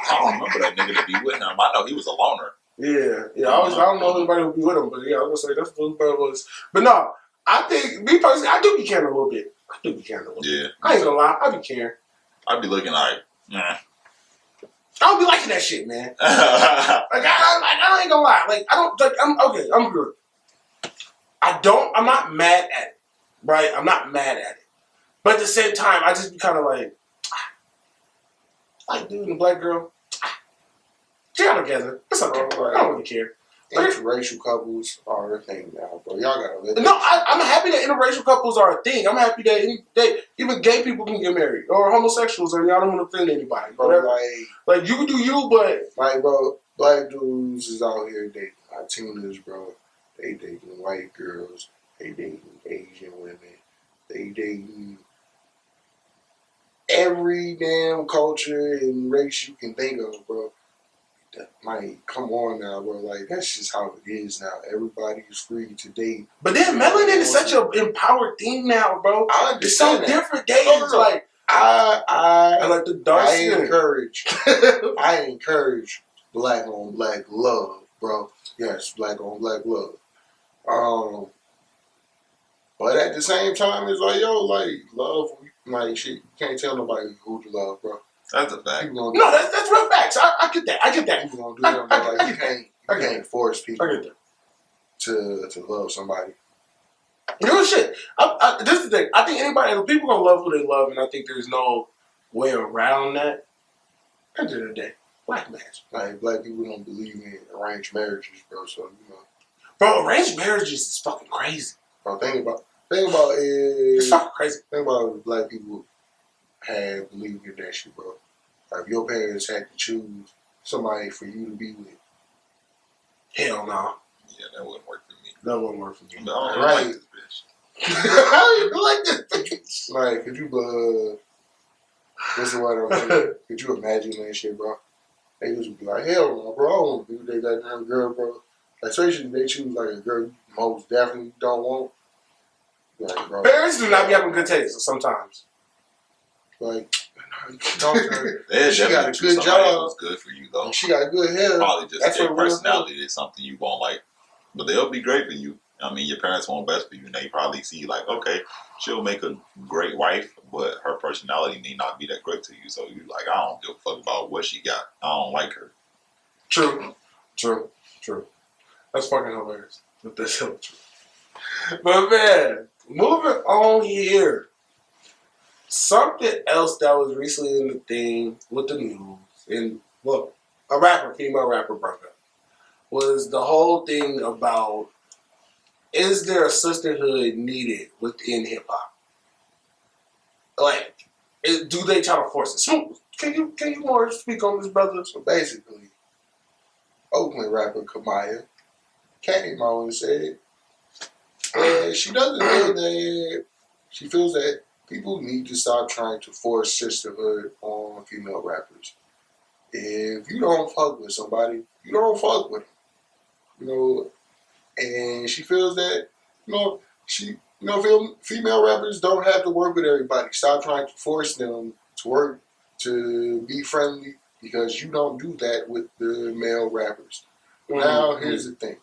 I don't remember that nigga to be with him. I know he was a loner. Yeah. I don't know anybody who be with him, but yeah, I was gonna say that's what brother was. But no, I think me personally, I do be caring a little bit. Yeah. I ain't gonna lie, I be caring. I be looking like, I don't be liking that shit, man. I ain't gonna lie. Like I don't like. I'm good. I'm not mad at it, right? I'm not mad at it, but at the same time, I just be kind of like, dude and the black girl, get out together. It's okay. I don't really care. Interracial couples are a thing now, bro. Y'all gotta live. No, I'm happy that interracial couples are a thing. I'm happy that even gay people can get married or homosexuals, or y'all don't want to offend anybody. Bro, like you can do you, but like, bro, black dudes is out here dating Latinas, bro. They dating white girls. They dating Asian women. They dating every damn culture and race you can think of, bro. Like, come on now, bro. Like, that's just how it is now. Everybody's free to date. But then melanin is such an empowered thing now, bro. I understand it's so different days. No. Like I like the dark skin. I encourage black on black love, bro. Yes, black on black love. But at the same time, it's like, yo, like, love, like, shit, you can't tell nobody who to love, bro. that's a fact. No, that's real facts. I get that. People gonna do that, like, you can't force people to love somebody. You know what shit? This is the thing. I think people gonna love who they love, and I think there's no way around that. At the end of the day, black man. Like, black people don't believe in arranged marriages, bro. So, you know. Bro, arranged marriages is fucking crazy. Bro, think about it's fucking crazy. Think about if black people had believed in that shit, bro. Like, if your parents had to choose somebody for you to be with. Hell no. Yeah, that wouldn't work for me. That wouldn't work for me. No, I don't Right. like this bitch. How you like this bitch? Like, could you, what's the word I'm saying? Could you imagine that shit, bro? They just be like, hell no, bro. I don't want to be with that goddamn girl, bro. Like, especially if they choose, like, a girl you most definitely don't want. Like, bro. Parents do not be having good taste sometimes. Like, talk to her. They She got a choose good somebody job. what's good for you, though. She got a good hair. Probably just That's their what real personality is something you won't like. But they'll be great for you. I mean, your parents want best for you, and they probably see, like, okay, she'll make a great wife, but her personality may not be that great to you. So you're like, I don't give a fuck about what she got. I don't like her. True. That's fucking hilarious. But that's so true. But man, moving on here. Something else that was recently in the thing with the news, and look, female rapper broke up, was the whole thing about, is there a sisterhood needed within hip hop? Like, do they try to force it? Smoot, can you more speak on this, brother? So basically, Oakland rapper Kamaya came out and said she doesn't know that she feels that people need to stop trying to force sisterhood on female rappers. If you don't fuck with somebody, you don't fuck with them. You know, and she feels that, female rappers don't have to work with everybody. Stop trying to force them to work, to be friendly, because you don't do that with the male rappers. Now, here's the thing.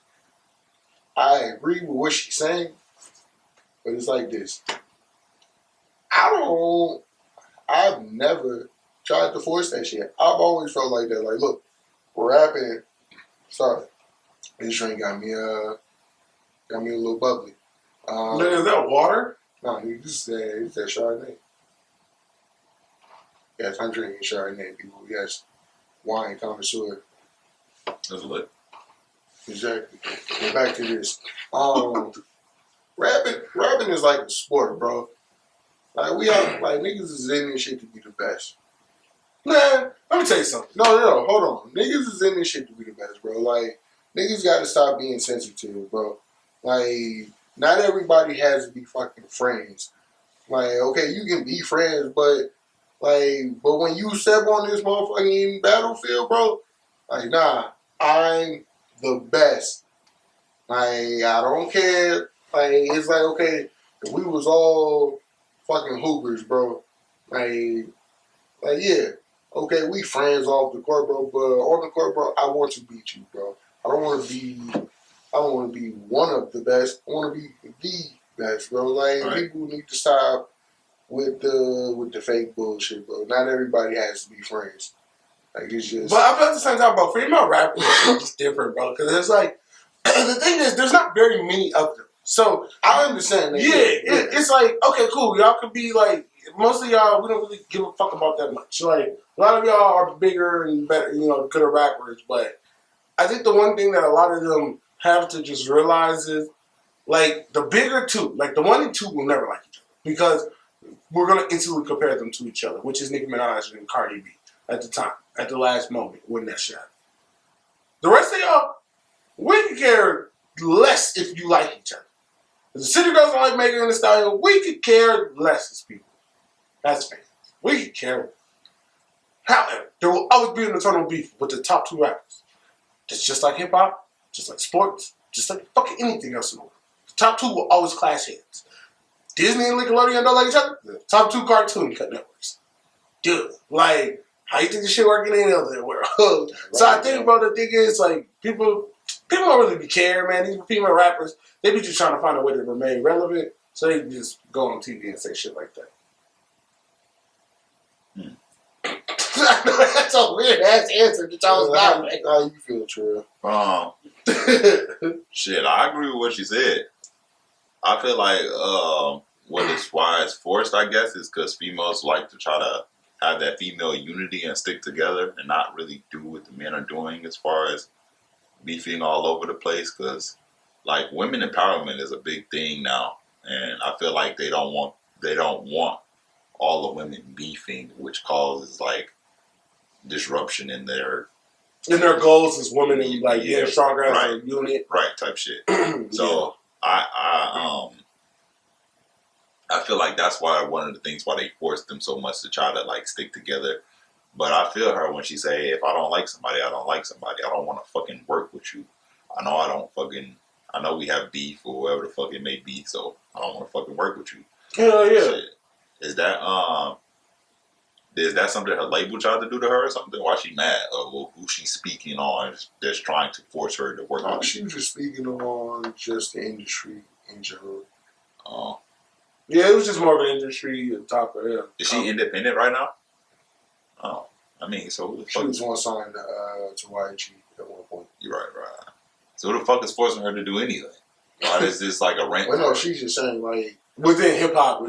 I agree with what she's saying, but it's like this. I've never tried to force that shit. I've always felt like that. Like, look, rapping, sorry, this drink got me a little bubbly. Is that water? No, this is that Chardonnay. Yes, I'm drinking Chardonnay, people. Yes, wine connoisseur. That's lit. Exactly. But back to this. Rapping is like a sport, bro. Like, niggas is in this shit to be the best. Man, let me tell you something. No, hold on. Niggas is in this shit to be the best, bro. Like, niggas gotta stop being sensitive, bro. Like, not everybody has to be fucking friends. Like, okay, you can be friends, but when you step on this motherfucking battlefield, bro, like, nah, I'm the best. Like, I don't care. Like, it's like, okay, if we was all fucking hoopers, bro, like, yeah, okay, we friends off the court, bro, but on the court, bro, I want to beat you, bro. I don't want to be one of the best. I want to be the best, bro. Like people need to stop with the fake bullshit, bro. Not everybody has to be friends. Like it's just. But I feel at the same time, bro, female rappers are just different, bro. Because it's like the thing is, there's not very many of them. So I understand that. It's like, okay, cool. Y'all could be like, most of y'all, we don't really give a fuck about that much. Like, a lot of y'all are bigger and better, gooder rappers. But I think the one thing that a lot of them have to just realize is, like, the bigger two, like, the 1 and 2 will never like each other. Because we're going to instantly compare them to each other, which is Nicki Minaj and Cardi B at the time, at the last moment when that shit happened. The rest of y'all, we could care less if you like each other. If the city girls don't like Megan Thee Stallion, we could care less as people. As fans. We could care. However, there will always be an eternal beef with the top 2 rappers. It's just like hip-hop, just like sports, just like fucking anything else in the world. The top 2 will always clash heads. Disney and Nickelodeon don't like each other. The top 2 cartoon cut networks. Dude, like, how you think this shit working in the other world? So I think, bro, the thing is, like, people don't really be caring, man. These female rappers, they be just trying to find a way to remain relevant, so they can just go on TV and say shit like that. I know that's a weird ass answer that y'all was not. How you feel, Terrell? Shit, I agree with what you said. I feel like why it's forced, I guess, is because females like to try to have that female unity and stick together and not really do what the men are doing as far as beefing all over the place. Because like women empowerment is a big thing now, and I feel like they don't want all the women beefing, which causes like disruption in their goals as women and like being stronger as a unit, right? Type shit. So I feel like that's why one of the things why they force them so much to try to like stick together. But I feel her when she say, hey, if I don't like somebody, I don't like somebody. I don't want to fucking work with you. I know we have beef or whatever the fuck it may be, so I don't want to fucking work with you. Hell yeah. Shit. Is that something her label tried to do to her or something? Why she mad? Or who she's speaking on that's trying to force her to work with? She was just speaking on just the industry in general. Yeah, it was just more of an industry top of her. Is she independent right now? Oh, I mean, so who the fuck? She was once signed to YG at one point. You're right. So who the fuck is forcing her to do anything? Why is this like a rent? Well, no, she's just saying like within hip hop,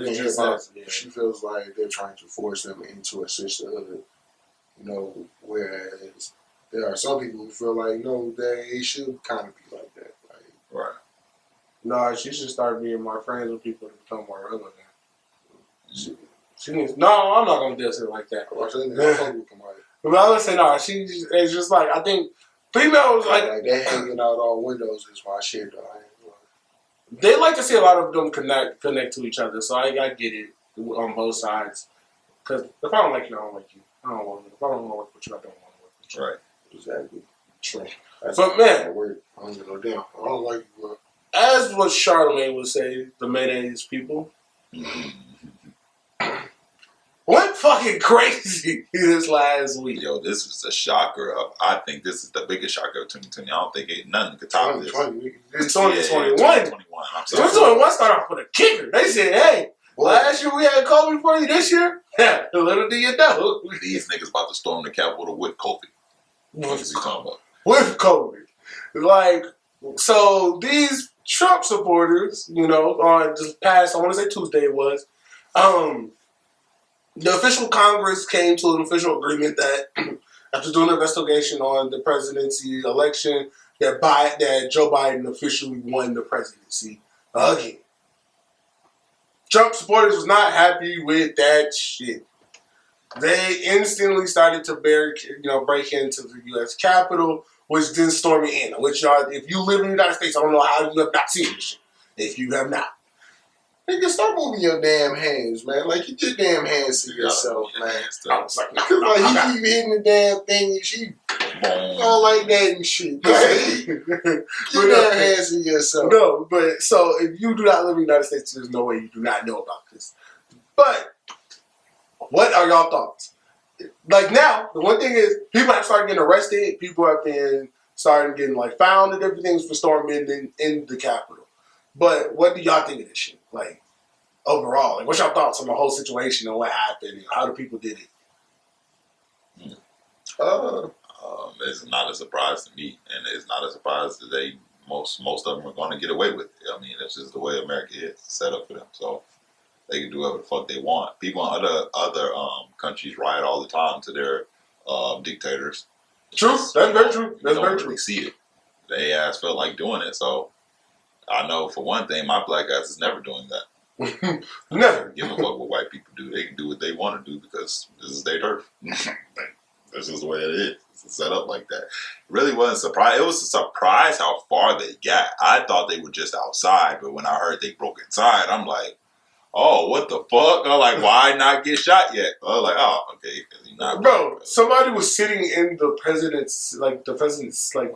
she feels like they're trying to force them into a sisterhood. Whereas there are some people who feel like no, they should kind of be like that. Like, right. No, she should start being more friends with people to become more relevant. She needs. No, I'm not gonna do it like that. But I would say no. It's just like I think females like they're hanging out all windows is my shit though. They like to see a lot of them connect to each other. So I get it on both sides. Because if I don't like you, I don't like you. I don't want to. If I don't want to work with you, I don't want to work with you. Right. Exactly. True. That's but man, I don't know damn. I don't like you, bro. As what Charlamagne would say, the mayonnaise people went fucking crazy this last week. Yo, this was a shocker. I think this is the biggest shocker of 2020. I don't think nothing could top this. It's 2021. 2021 started off with a kicker. They said, hey, last year we had COVID for you. This year, little do you know. These niggas about to storm the Capitol with COVID. What is he talking about? With COVID. Like, so these Trump supporters, on this past, I want to say Tuesday it was, the official Congress came to an official agreement that after doing an investigation on the presidency election, that Joe Biden officially won the presidency again. Trump supporters was not happy with that shit. They instantly started to break into the U.S. Capitol, which then storming in. Which if you live in the United States, I don't know how you have not seen this shit. If you have not. Nigga, start moving your damn hands, man. Like, you your damn hands to yourself, man. I was like, you keep hitting the damn thing and she all like that and shit. Like, your damn hands to yourself. No, but so if you do not live in the United States, there's no way you do not know about this. But what are y'all thoughts? Like now, the one thing is people have started getting arrested. People have been started getting like found and everything for storming in the Capitol. But what do y'all think of this shit? Like overall, like what's your thoughts on the whole situation and what happened and how the people did it? It's not a surprise to me, and it's not a surprise that most of them are going to get away with it. I mean, that's just the way America is set up for them. So they can do whatever the fuck they want. People in other countries riot all the time to their dictators. True, that's very true. That's very really true. See it. They ass felt like doing it, so I know for one thing, my black ass is never doing that. Never. Give a fuck what white people do. They can do what they want to do because this is their turf. That's just the way it is. It's set up like that. It really wasn't a surprise. It was a surprise how far they got. I thought they were just outside, but when I heard they broke inside, I'm like, oh, what the fuck? I'm like, why not get shot yet? I was like, oh, okay. Bro, somebody was sitting in the president's, like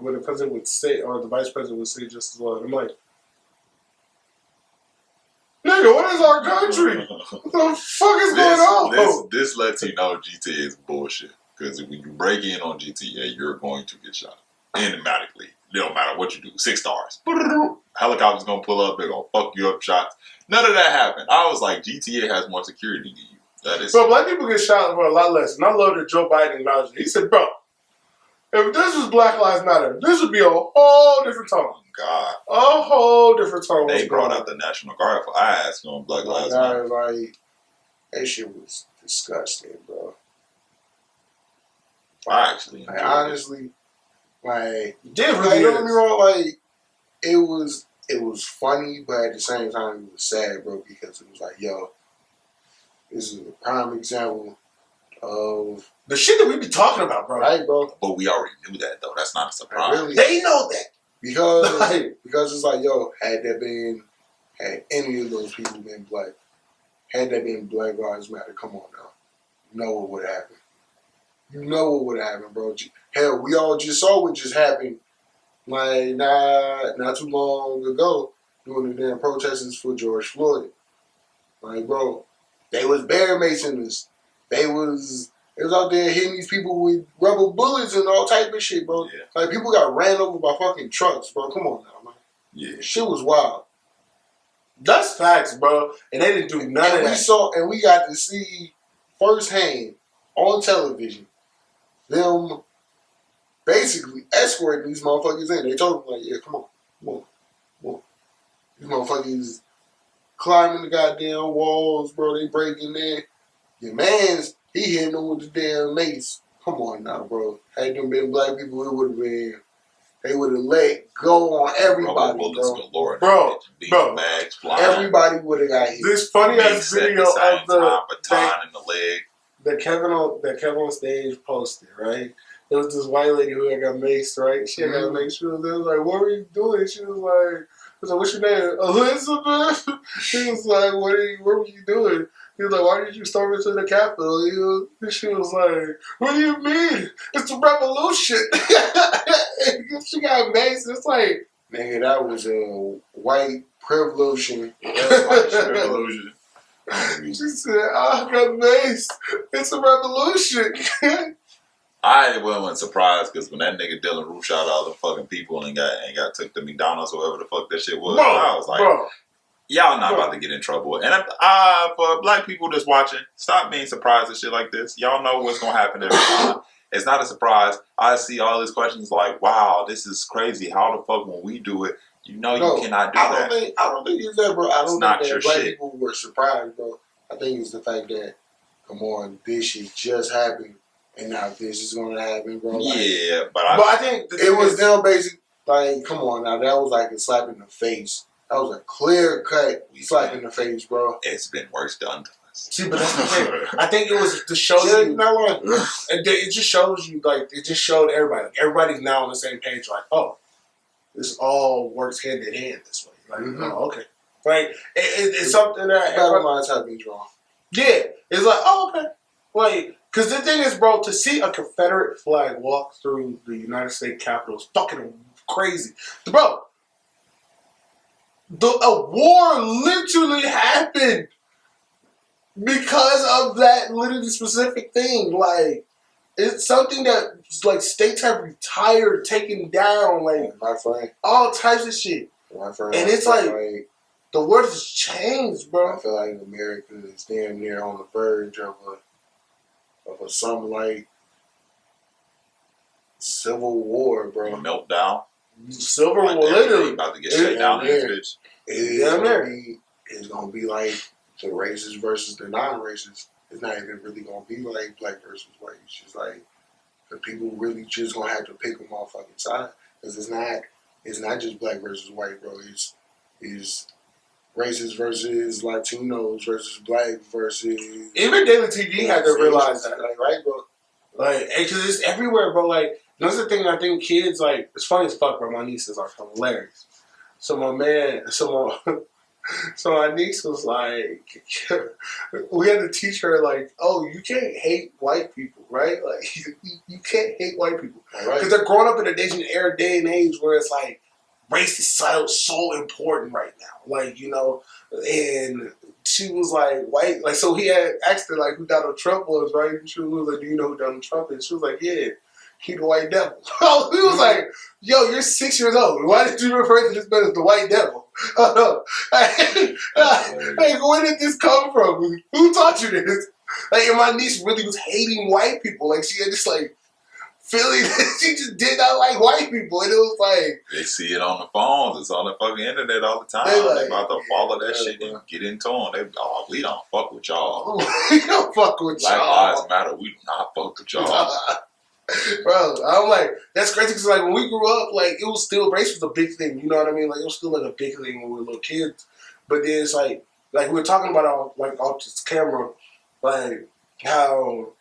where the president would sit, or the vice president would sit just as well. I'm like, nigga, what is our country? What the fuck is going on? This lets you know GTA is bullshit. Because when you break in on GTA, you're going to get shot. Automatically. It don't matter what you do. 6 stars. Helicopter's going to pull up. They're going to fuck you up shots. None of that happened. I was like, GTA has more security than you. That is. Bro, black people get shot for a lot less. And I love that Joe Biden acknowledged it. He said, bro, if this was Black Lives Matter, this would be a whole different tone. God. A whole different tone. They brought out the National Guard for ass on Black Lives Matter. Like, that shit was disgusting, bro. I actually honestly, like, did really don't get me wrong, like, it was funny, but at the same time it was sad, bro, because it was like, yo, this is a prime example of the shit that we be talking about, bro. Right, bro. But we already knew that though. That's not a surprise. Really, they know that. Because it's like, yo, had any of those people been black, had that been Black Lives Matter, come on now. You know what would happen. You know what would happen, bro. Hell, we all just saw what just happened, like, not too long ago, during the damn protests for George Floyd. Like, bro, they was bear macing us. They was out there hitting these people with rubber bullets and all type of shit, bro. Yeah. Like, people got ran over by fucking trucks, bro. Come on now, man. Yeah. Shit was wild. That's facts, bro. And they didn't do none of that. And we got to see firsthand on television them basically escorting these motherfuckers in. They told them, like, yeah, come on. These motherfuckers climbing the goddamn walls, bro. They breaking in. Your man's, he hitting them with the damn mace. Come on now, bro. Had them been black people, it would have been, they would have let go on everybody, bro. Bags flying. Everybody would have got hit. This funny ass video of baton in the leg. That Kevin on stage posted, right? There was this white lady who had got maced, right? She had got maced. She was like, what were you doing? She was like, what's your name? Elizabeth? He was like, what were you doing? He was like, why did you storm into the Capitol? She was like, what do you mean? It's a revolution. She got maced. It's like, nigga, that was a white privilege. Revolution. She said, I got maced. It's a revolution. I wasn't surprised because when that nigga Dylan Roof shot all the fucking people and got took to McDonald's or whatever the fuck that shit was, I was like, y'all not about to get in trouble. And for black people that's watching, stop being surprised at shit like this. Y'all know what's gonna happen every time. It's not a surprise. I see all these questions like, wow, this is crazy. How the fuck when we do it, you cannot do that. I don't think it's that, bro. I don't think that black people were surprised, bro. I think it's the fact that, come on, this shit just happened, and now this is gonna happen, bro. Yeah, but I think it was them basic. Like, come on, now that was like a slap in the face. That was a clear cut slap in the face, bro. It's been worse done to us. See, but that's the thing. I think it was to show you. It just shows you, like, it just showed everybody. Like, everybody's now on the same page. Like, oh, this all works hand in hand this way. Like, oh, okay. Like, it's something that battle lines have been drawn. Yeah, it's like, oh, okay. Like, because the thing is, bro, to see a Confederate flag walk through the United States Capitol is fucking crazy, bro. A war literally happened because of that literally specific thing. Like, it's something that like states have retired, taken down, like my friend, all types of shit. my friend, And it's like the world has changed, bro. I feel like America is damn near on the verge of a something like civil war, bro. Meltdown. Civil war, Like, literally about to get shut down in this bitch. It's gonna be like the races versus the non-races. It's not even really gonna be like black versus white. It's just like the people really just gonna have to pick a motherfucking side because it's not just black versus white, bro. It's races versus Latinos versus black versus even daily TV had to realize that, like, right, bro. Like, because it's everywhere, bro. Like, that's the thing. I think kids like it's funny as fuck, bro. My nieces are hilarious. So my niece was like, we had to teach her like, oh, you can't hate white people, right? Like, you can't hate white people because they're growing up in a day and age where it's like race is so important right now, like, you know. And she was like, white, like, so he had asked her like who Donald Trump was, right? And she was like, do you know who Donald Trump is? She was like, yeah, he the white devil. He was like, yo, you're 6 years old. Why did you refer to this man as the white devil? Like, where did this come from? Who taught you this? Like, and my niece really was hating white people. Like, she had just like feeling that she just did not like white people. And it was like, they see it on the phones. It's on the fucking internet all the time. They about to follow that shit and get into them. We don't fuck with y'all. We don't fuck with Black y'all. Lives Matter. We do not fuck with y'all. Bro, I'm like, that's crazy because like when we grew up, like it was still race was a big thing. You know what I mean? Like it was still like a big thing when we were little kids. But then it's like we were talking about off this camera, like how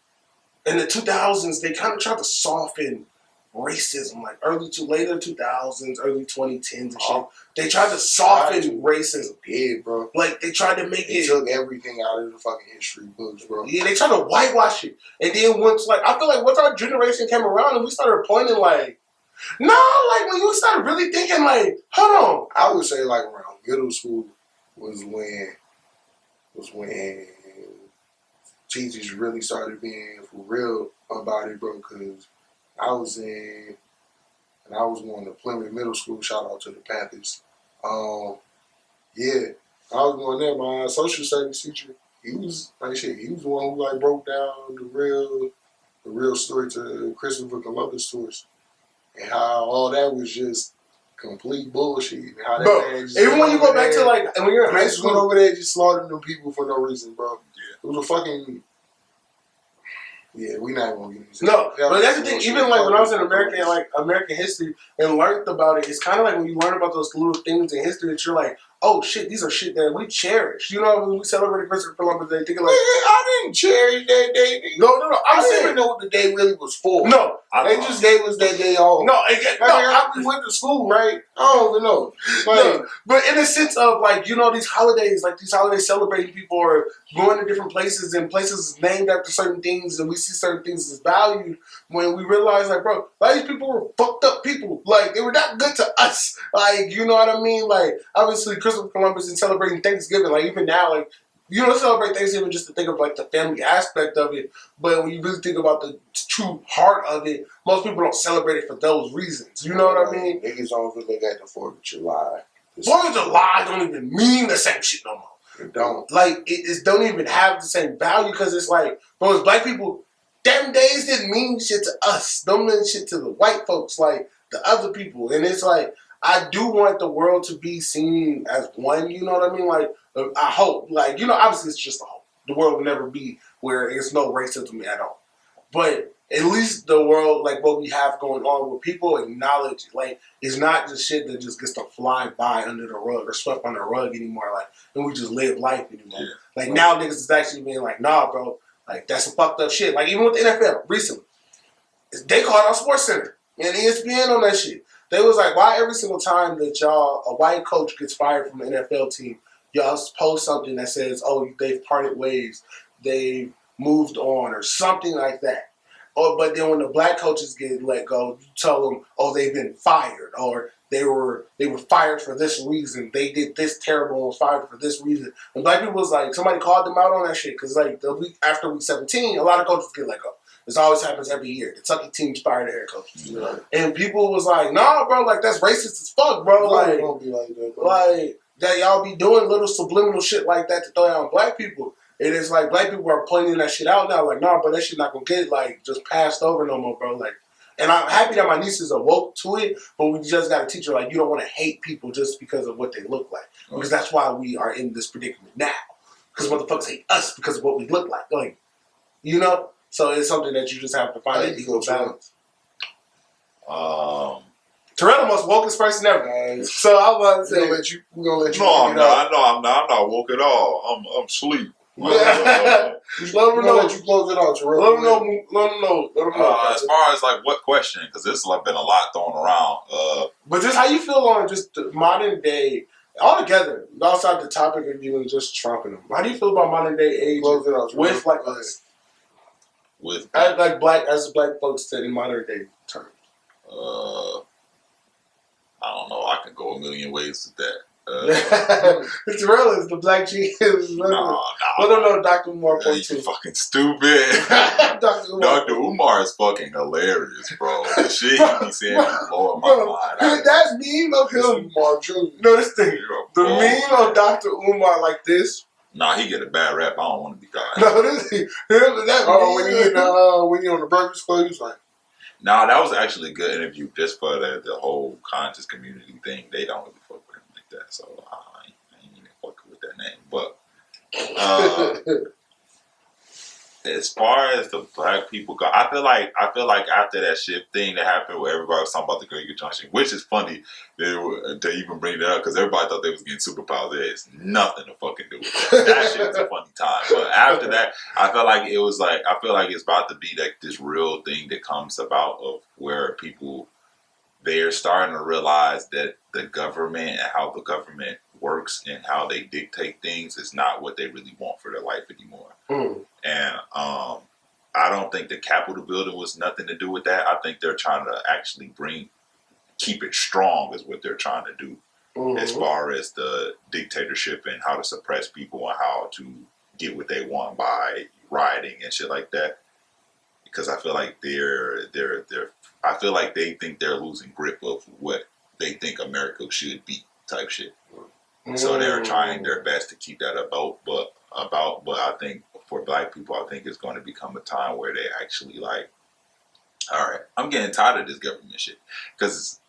in the 2000s they kind of tried to soften racism, like later 2000s, early 2010s and shit. They tried to soften racism. Yeah, bro. Like they tried to make it. Took everything out of the fucking history books, bro. Yeah, they tried to whitewash it. And then once, like, I feel like once our generation came around and we started pointing, like, no, like when you started really thinking, like, hold on. I would say like around middle school was when teachers really started being for real about it, bro. Because I was going to Plymouth Middle School. Shout out to the Panthers. Yeah, I was going there. My social studies teacher, he was like shit. He was the one who like broke down the real story to Christopher Columbus source, and how all that was just complete bullshit. And how that man just even when you go back to like, and when you're in high school, went over there just slaughtering them people for no reason, bro. Yeah. It was a fucking. Yeah, we not gonna get into no, but that's the thing. Even like when I was in American history and learned about it, it's kind of like when you learn about those little things in history that you're like, oh shit, these are shit that we cherish. You know, when we celebrated Christopher Columbus Day, thinking like, I didn't cherish that day. No. I didn't even know what the day really was for. No, they just gave us that day off. We went to school, right? I don't even know. No, but in a sense of like, you know, these holidays celebrating people are going to different places and places named after certain things, and we see certain things as valued when we realize like, bro, a lot of these people were fucked up people. Like, they were not good to us. Like, you know what I mean? Like, obviously Christopher Columbus and celebrating Thanksgiving, like even now, like, you don't celebrate Thanksgiving just to think of like the family aspect of it, but when you really think about the true heart of it, most people don't celebrate it for those reasons. You know what I mean? Niggas don't really got the 4th of July. 4th of July don't even mean the same shit no more. It don't. Like, it don't even have the same value because it's like, bro, as black people, them days didn't mean shit to us. Don't mean shit to the white folks, like the other people. And it's like, I do want the world to be seen as one, you know what I mean? Like, I hope, like, you know, obviously it's just a hope. The world will never be where there's no racism at all. But at least the world, like what we have going on, where people acknowledge it. Like, it's not just shit that just gets to fly by under the rug or swept under the rug anymore. Like, and we just live life anymore. Yeah. Like, now niggas is actually being like, nah, bro, like, that's some fucked up shit. Like, even with the NFL, recently, they called out Sports Center and ESPN on that shit. They was like, why every single time that a white coach gets fired from an NFL team, y'all post something that says, oh, they've parted ways, they've moved on, or something like that. But then when the black coaches get let go, you tell them, oh, they've been fired, or they were fired for this reason. They did this terrible and was fired for this reason. And black people was like, somebody called them out on that shit because like the week after week 17, a lot of coaches get let go. This always happens every year. Kentucky teams fire their head coaches. And people was like, nah, bro, like, that's racist as fuck, bro. Like, don't be like that, bro. Like, that y'all be doing little subliminal shit like that to throw down black people. And it's like, black people are pointing that shit out now. Like, nah, bro, that shit not gonna get, like, just passed over no more, bro. Like, and I'm happy that my nieces are woke to it, but we just gotta teach her, like, you don't want to hate people just because of what they look like. Because that's why we are in this predicament now. Because motherfuckers hate us because of what we look like. Like, you know? So it's something that you just have to find an equal balance. Terrell the most wokest person ever. So I was We're gonna let you. No, I'm not woke at all. I'm asleep. let them know. Let you close it out, Terrell. Let them know. As far as like what question, because this has been a lot thrown around. But just how you feel on just the modern day, altogether, outside the topic of you and just Trump and them. How do you feel about modern day age with like us? With as black folks said in modern day terms. I don't know. I can go a million ways with that. Terrell is the black genius. No, Dr. Umar you fucking stupid. Dr. Umar is fucking hilarious, bro. The shit he be saying is blowing my mind. That meme of him, Umar Jr. No, this thing. The meme of Dr. Umar like this. Nah, he get a bad rap. I don't want to be kind. No, this thing. When he on the Breakfast Club, he was like, nah, that was actually a good interview just for the whole conscious community thing. They don't really fuck with him like that, so I ain't even fucking with that name. But as far as the black people go, I feel like after that shit thing that happened where everybody was talking about the Great Junction, which is funny they even bring that up because everybody thought they was getting superpowers. There's nothing to fucking do with that. That shit was a funny time. But after that, I feel like it's about to be like this real thing that comes about of where people, they're starting to realize that the government and how the government works and how they dictate things is not what they really want for their life anymore. And I don't think the Capitol building was nothing to do with that. I think they're trying to actually keep it strong is what they're trying to do as far as the dictatorship and how to suppress people and how to get what they want by rioting and shit like that. Because I feel like I feel like they think they're losing grip of what they think America should be type shit. So they're trying their best to keep that about, but I think for black people, I think it's going to become a time where they actually like, all right, I'm getting tired of this government shit. Because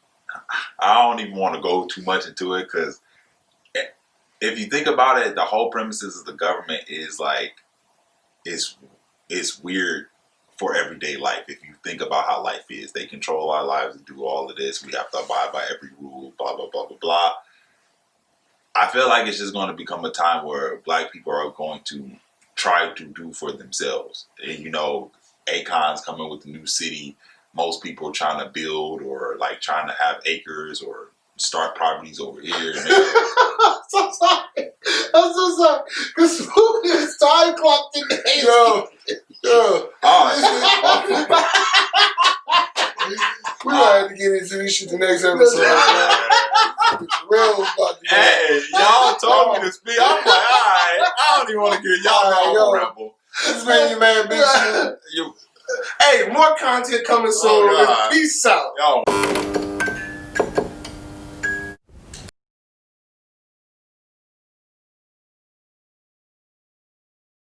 I don't even want to go too much into it, because if you think about it, the whole premises of the government is like, it's weird for everyday life. If you think about how life is, they control our lives and do all of this. We have to abide by every rule, blah, blah, blah, blah, blah. I feel like it's just going to become a time where black people are going to try to do for themselves. And, you know, Akon's coming with the new city. Most people are trying to build or like trying to have acres or start properties over here. I'm so sorry. Because Smoot is time clocked in the head. Yo. Oh, we gonna have to get into this shit the next episode. Hey, y'all told me to speak. I'm like, all right, I don't even want to get y'all know I'm a rebel. This man, your man, Big Smoot. Hey, more content coming soon. Peace out. Yo.